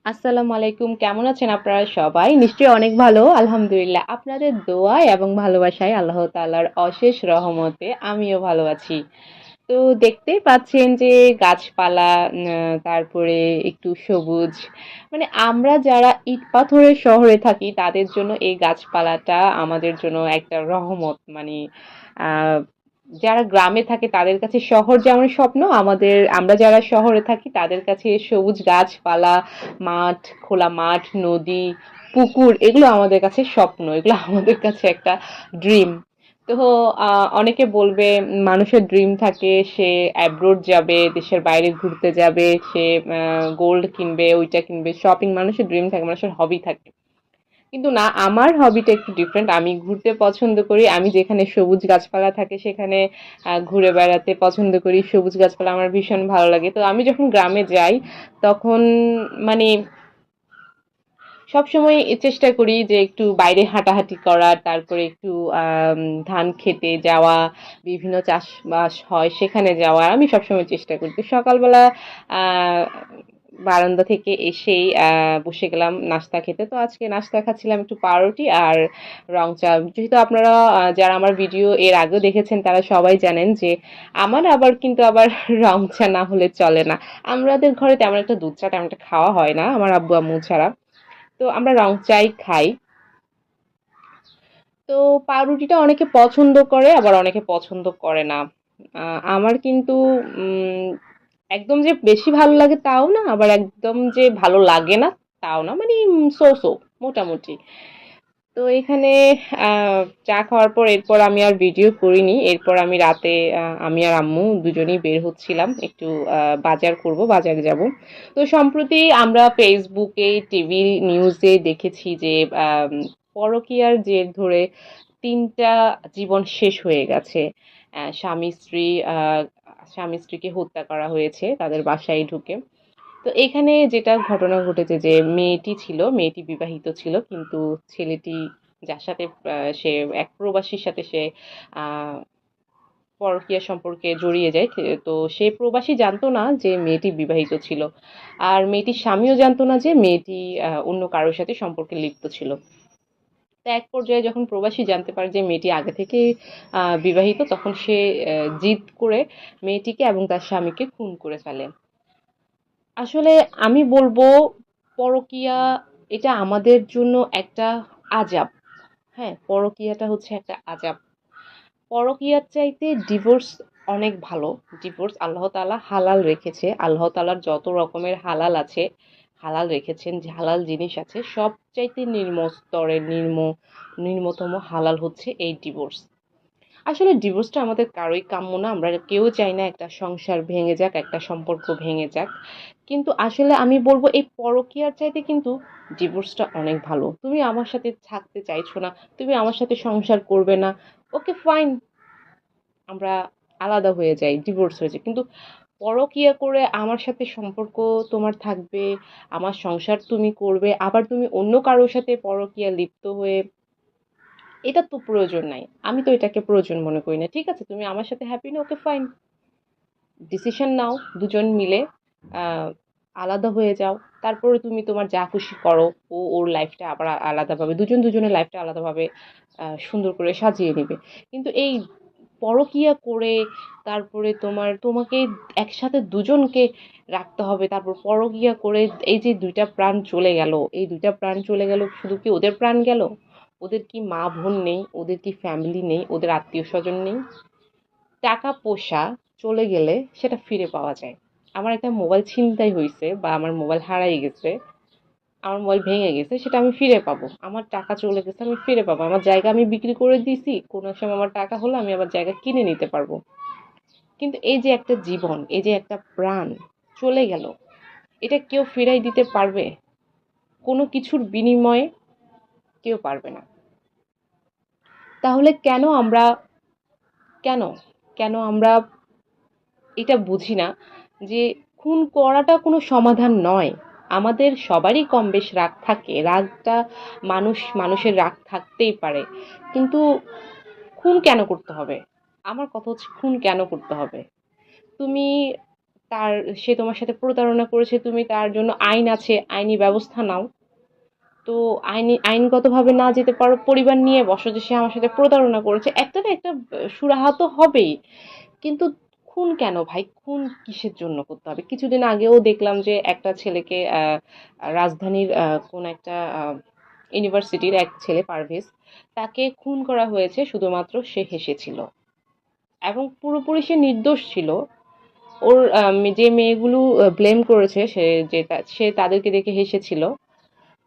আসসালামু আলাইকুম। কেমন আছেন আপনারা সবাই? নিশ্চয়ই অনেক ভালো। আলহামদুলিল্লাহ। আপনাদের দোয়ায় এবং ভালোবাসায় আল্লাহ তাআলার অশেষ রহমতে আমিও ভালো আছি। তো দেখতেই পাচ্ছেন যে গাছপালা, তারপরে একটু সবুজ। মানে আমরা যারা ইট পাথরের শহরে থাকি তাদের জন্য এই গাছপালাটা আমাদের জন্য একটা রহমত। মানে আহ যারা গ্রামে থাকে তাদের কাছে শহর যেমন স্বপ্ন, আমরা যারা শহরে থাকি তাদের কাছে সবুজ গাছপালা, খোলা মাঠ, নদী, পুকুর এগুলো আমাদের কাছে স্বপ্ন। এগুলো আমাদের কাছে একটা ড্রিম। তো অনেকে বলবে মানুষের ড্রিম থাকে সে অ্যাব্রোড যাবে, দেশের বাইরে ঘুরতে যাবে, সে গোল্ড কিনবে, ওইটা কিনবে, শপিং। মানুষের ড্রিম থাকে, মানুষের হবি থাকে। কিন্তু না, আমার হবিটা একটু ডিফারেন্ট। আমি ঘুরতে পছন্দ করি। আমি যেখানে সবুজ গাছপালা থাকে সেখানে ঘুরে বেড়াতে পছন্দ করি। সবুজ গাছপালা আমার ভীষণ ভালো লাগে। তো আমি যখন গ্রামে যাই তখন মানে সবসময় চেষ্টা করি যে একটু বাইরে হাঁটাহাঁটি করার, তারপরে একটু আম ধান খেতে যাওয়া, বিভিন্ন চাষবাস হয় সেখানে যাওয়ার আমি সবসময় চেষ্টা করি। তো সকালবেলা আ বারান্দা থেকে এসেই বসে গেলাম নাস্তা খেতে। তো আজকে নাস্তা খাচ্ছিলাম একটু পাউরুটি আর রং চা। যেহেতু আপনারা যারা আমার ভিডিও এর আগেও দেখেছেন তারা সবাই জানেন যে আমার আবার রং চা না হলে চলে না। আমাদের ঘরে তেমন একটা দুধ চা তেমন একটা খাওয়া হয় না, আমার আব্বু আম্মু ছাড়া। তো আমরা রং চাই খাই। তো পাউরুটিটা অনেকে পছন্দ করে আবার অনেকে পছন্দ করে না। আমার কিন্তু উম একদম যে বেশি ভালো লাগে তাও না, আবার একদম যে ভালো লাগে না তাও না। মানে সো সো, মোটামুটি। তো এখানে চা খাওয়ার পর এরপর আমি আর ভিডিও করিনি। এরপর আমি রাতে আমি আর আম্মু দুজনেই বের হচ্ছিলাম একটু বাজার করব, বাজারে যাব। তো সম্প্রতি আমরা ফেসবুকে, টিভি নিউজে দেখেছি যে আম, পরকীয়ার জের ধরে ৩টা জীবন শেষ হয়ে গেছে। স্বামী স্ত্রী, স্বামী স্ত্রীকে হত্যা করা হয়েছে তাদের বাসায় ঢুকে। তো এখানে যেটা ঘটনা ঘটেছে যে মেয়েটি বিবাহিত ছিল, কিন্তু ছেলেটি যার সাথে সে এক প্রবাসীর সাথে সে আহ পরকীয়া সম্পর্কে জড়িয়ে যায়। তো সে প্রবাসী জানতো না যে মেয়েটি বিবাহিত ছিল, আর মেয়েটির স্বামীও জানতো না যে মেয়েটি অন্য কারোর সাথে সম্পর্কে লিপ্ত ছিল। তো এক পর্যায়ে যখন প্রবাসী জানতে পারে যে মেয়েটি আগে থেকেই বিবাহিত, তখন সে জিদ করে মেয়েটিকে এবং তার স্বামীকে খুন করে ফেলে। আসলে আমি বলবো পরকীয়া এটা আমাদের জন্য একটা আযাব। হ্যাঁ, পরকীয়াটা হচ্ছে একটা আযাব। পরকীয়ার চাইতে ডিভোর্স অনেক ভালো। ডিভোর্স আল্লাহ তাআলা হালাল রেখেছে। আল্লাহ তাআলার যত রকমের হালাল আছে, হালাল রেখেছেন, যে হালাল জিনিস আছে সবচাইতে নিম্নতম হালাল হচ্ছে এই ডিভোর্স। আসলে ডিভোর্সটা আমাদের কারোই কাম্য না। আমরা কেউ চাই না একটা সংসার ভেঙে যাক, একটা সম্পর্ক ভেঙে যাক। কিন্তু আসলে আমি বলব এই পরকীয়ার চাইতে কিন্তু ডিভোর্সটা অনেক ভালো। তুমি আমার সাথে থাকতে চাইছো না, তুমি আমার সাথে সংসার করবে না। ওকে ফাইন, আমরা আলাদা হয়ে যাই, ডিভোর্স হয়ে যায়। কিন্তু পরকীয়া করে আমার সাথে সম্পর্ক তোমার থাকবে, আমার সংসার তুমি করবে, আবার তুমি অন্য কারোর সাথে পরকীয়া লিপ্ত হয়ে, এটা তো প্রয়োজন নাই। আমি তো এটাকে প্রয়োজন মনে করি না। ঠিক আছে, তুমি আমার সাথে হ্যাপি না, ওকে ফাইন, ডিসিশন নাও দুজন মিলে, আহ, আলাদা হয়ে যাও। তারপরে তুমি তোমার যা খুশি করো। ও ওর লাইফটা আবার আলাদাভাবে, দুজনের লাইফটা আলাদাভাবে সুন্দর করে সাজিয়ে নেবে। কিন্তু এই পরকীয়া করে তারপরে তোমাকে একসাথে দুজনকে রাখতে হবে, তারপর পরকীয়া করে এই যে 2টা প্রাণ চলে গেল, এই 2টা প্রাণ চলে গেল, শুধু কি ওদের প্রাণ গেল? ওদের কি মা বোন নেই? ওদের কি ফ্যামিলি নেই? ওদের আত্মীয় স্বজন নেই? টাকা পয়সা চলে গেলে সেটা ফিরে পাওয়া যায়। আমার একটা মোবাইল ছিনতাই হয়েছে বা আমার মোবাইল হারাই গেছে, আমার মোবাইল ভেঙে গেছে, সেটা আমি ফিরে পাবো। আমার টাকা চলে গেছে, আমি ফিরে পাবো। আমার জায়গা আমি বিক্রি করে দিছি, কোনো এক সময় আমার টাকা হলো, আমি আবার জায়গা কিনে নিতে পারবো। কিন্তু এই যে একটা জীবন, এই যে একটা প্রাণ চলে গেল, এটা কেউ ফিরাই দিতে পারবে? কোনো কিছুর বিনিময়ে কেউ পারবে না। তাহলে কেন কেন আমরা এটা বুঝি না যে খুন করাটা কোনো সমাধান নয়। আমাদের সবারই কম বেশ রাগ থাকে, রাগটা মানুষের রাগ থাকতেই পারে। কিন্তু খুন কেন করতে হবে? আমার কথা হচ্ছে খুন কেন করতে হবে? তুমি তার সে তোমার সাথে প্রতারণা করেছে, তুমি তার জন্য আইন আছে, আইনি ব্যবস্থা নাও। তো আইনগতভাবে না যেতে পারো, পরিবার নিয়ে বসো যে সে আমার সাথে প্রতারণা করেছে, একটা না একটা সুরাহা তো হবেই। কিন্তু খুন কেন ভাই? খুন কিসের জন্য করতে হবে? কিছুদিন আগেও দেখলাম যে একটা ছেলেকে রাজধানীর কোন একটা ইউনিভার্সিটির এক ছেলে পারভেজ, তাকে খুন করা হয়েছে শুধুমাত্র সে হেসেছিল, এবং পুরোপুরি সে নির্দোষ ছিল। ওর যে মেয়েগুলো ব্লেম করেছে, সে তাদেরকে দেখে হেসেছিল,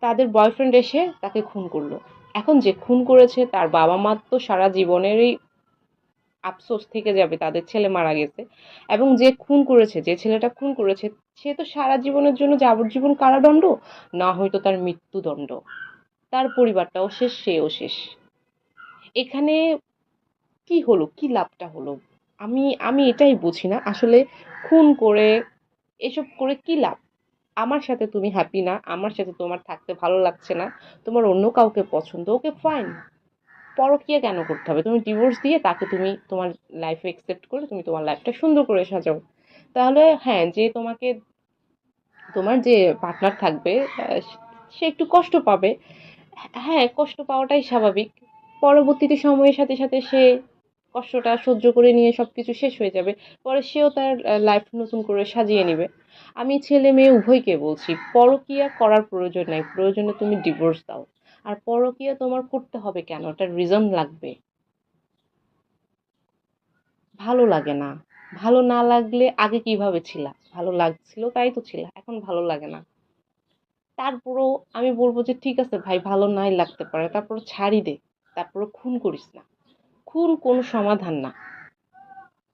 তাদের বয়ফ্রেন্ড এসে তাকে খুন করলো। এখন যে খুন করেছে তার বাবা মা তো সারা জীবনেরই আফসোস থেকে যাবে, তাদের ছেলে মারা গেছে। এবং যে খুন করেছে, যে ছেলেটা খুন করেছে, সে তো সারা জীবনের জন্য যাবজ্জীবন কারাদণ্ড, না হয়তো তার মৃত্যুদণ্ড। তার পরিবারটাও শেষ, সেও শেষ। এখানে কি হলো, কি লাভটা হলো? আমি আমি এটাই বুঝি না আসলে। খুন করে, এসব করে কি লাভ? আমার সাথে তুমি হ্যাপি না, আমার সাথে তোমার থাকতে ভালো লাগছে না, তোমার অন্য কাউকে পছন্দ, ওকে ফাইন। পরকীয়া কেন করতে হবে? তুমি ডিভোর্স দিয়ে তাকে তুমি তোমার লাইফে একসেপ্ট করে তুমি তোমার লাইফটা সুন্দর করে সাজাও। তাহলে হ্যাঁ, যে তোমাকে, তোমার যে পার্টনার থাকবে, সে একটু কষ্ট পাবে। হ্যাঁ, কষ্ট পাওয়াটাই স্বাভাবিক। পরবর্তীতে সময়ের সাথে সাথে সে কষ্টটা সহ্য করে নিয়ে সবকিছু শেষ হয়ে যাবে। পরে সেও তার লাইফ নতুন করে সাজিয়ে নিবে। আমি ছেলে মেয়ে উভয়কে বলছি, পরকীয়া করার প্রয়োজন নাই, প্রয়োজনে তুমি ডিভোর্স দাও। আর পরকীয়া তোমার করতে হবে কেন? একটা রিজন লাগবে। ভালো লাগে না। ভালো না লাগলে আগে কিভাবে ছিলা? ভালো লাগছিল তাই তো ছিলা, এখন ভালো লাগে না। তারপরও আমি বলবো যে ঠিক আছে ভাই, ভালো নাই লাগতে পারে, তারপর ছাড়ি দে, তারপরে খুন করিস না। খুন কোনো সমাধান না।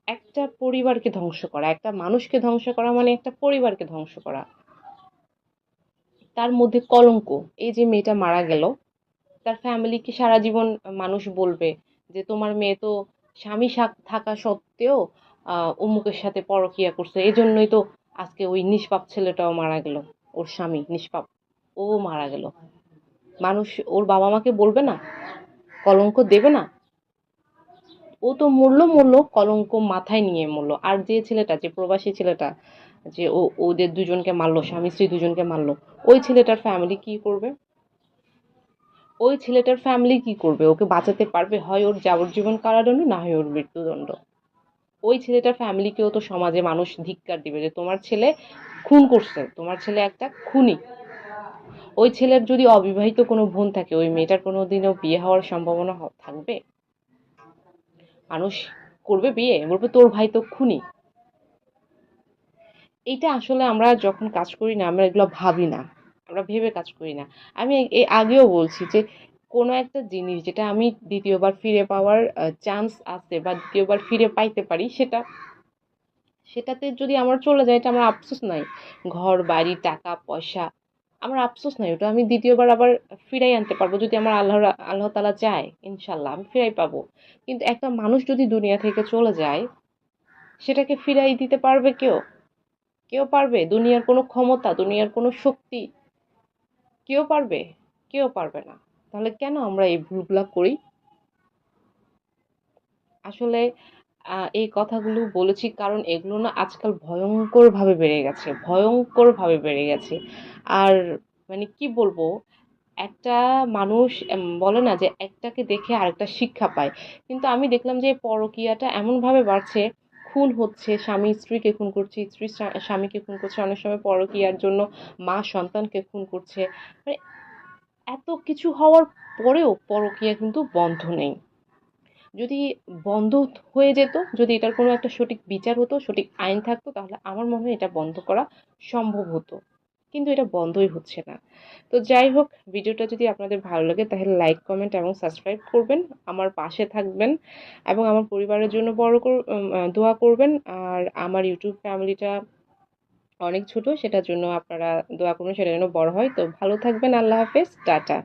একটা পরিবারকে ধ্বংস করা, একটা মানুষকে ধ্বংস করা মানে একটা পরিবারকে ধ্বংস করা। তার মধ্যে কলঙ্ক। এই যে মেয়েটা মারা গেল, তার ফ্যামিলিকে সারা জীবন মানুষ বলবে যে তোমার মেয়ে তো স্বামী থাকা সত্ত্বেও অমুকের সাথে পরকীয়া করছে, এই জন্যই তো আজকে ওই নিষ্পাপ ছেলেটাও মারা গেল। ওর স্বামী নিষ্পাপ, ও মারা গেল। মানুষ ওর বাবা মাকে বলবে না? কলঙ্ক দেবে না? ও তো মরলো মরলো, কলঙ্ক মাথায় নিয়ে মরলো। আর যে ছেলেটা, যে প্রবাসী ছেলেটা, যে ওদের দুজনকে মারলো, স্বামী স্ত্রী দুজনকে মারলো, ওই ছেলেটার ফ্যামিলি কি করবে? ওই ছেলেটার ফ্যামিলি কি করবে? ওকে বাঁচাতে পারবে? হয় ওর যাবজ্জীবন কারাদণ্ড, না হয় ওর মৃত্যুদণ্ড। ওই ছেলেটার ফ্যামিলিকেও তো সমাজে মানুষ ধিক্কার দিবে যে তোমার ছেলে খুন করছে, তোমার ছেলে একটা খুনি। ওই ছেলের যদি অবিবাহিত কোনো বোন থাকে, ওই মেয়েটার কোনোদিনও বিয়ে হওয়ার সম্ভাবনা থাকবে? মানুষ করবে বিয়ে? বলবে তোর ভাই তো খুনি। এইটা আসলে আমরা যখন কাজ করি না, আমরা এগুলো ভাবি না, আমরা ভেবে কাজ করি না। আমি আগেও বলছি যে কোনো একটা জিনিস যেটা আমি দ্বিতীয়বার ফিরে পাওয়ার চান্স আছে, বা দ্বিতীয়বার ফিরে পাইতে পারি, সেটাতে যদি আমার চলে যায়, এটা আমার আফসোস নাই। ঘর বাড়ি টাকা পয়সা, আমার আফসোস নাই। ওটা আমি দ্বিতীয়বার আবার ফিরাই আনতে পারবো, যদি আমার আল্লাহ তাআলা চায়, ইনশাল্লাহ আমি ফিরাই পাবো। কিন্তু একটা মানুষ যদি দুনিয়া থেকে চলে যায়, সেটাকে ফিরাই দিতে পারবে কেউ? কেউ পারবে? দুনিয়ার কোনো ক্ষমতা, দুনিয়ার কোনো শক্তি, কেউ পারবে? কেউ পারবে না। তাহলে কেন আমরা এই ভুলগুলা করি? আসলে এই কথাগুলো বলেছি কারণ এগুলো না আজকাল ভয়ঙ্কর ভাবে বেড়ে গেছে, ভয়ঙ্কর ভাবে বেড়ে গেছে। আর মানে কি বলবো, একটা মানুষ বলে না যে একটাকে দেখে আরেকটা শিক্ষা পায়। কিন্তু আমি দেখলাম যে পরকীয়াটা এমন ভাবে বাড়ছে, খুন হচ্ছে, স্বামী স্ত্রীকে খুন করছে, স্ত্রী স্বামীকে খুন করছে, অনেক সময় পরকীয়ার জন্য মা সন্তানকে খুন করছে। মানে এত কিছু হওয়ার পরেও পরকীয়া কিন্তু বন্ধ নেই। যদি বন্ধ হয়ে যেত, যদি এটার কোনো একটা সঠিক বিচার হতো, সঠিক আইন থাকতো, তাহলে আমার মনে হয় এটা বন্ধ করা সম্ভব হতো। কিন্তু এটা বন্ধই হচ্ছে না। তো যাই হোক, ভিডিওটা যদি আপনাদের ভালো লাগে তাহলে লাইক কমেন্ট এবং সাবস্ক্রাইব করবেন, আমার পাশে থাকবেন, এবং আমার পরিবারের জন্য দোয়া করবেন। আর আমার ইউটিউব ফ্যামিলিটা অনেক ছোট, সেটার জন্য আপনারা দোয়া করবেন, সেটার জন্য বড় হয়। তো ভালো থাকবেন, আল্লাহ হাফেজ, টাটা।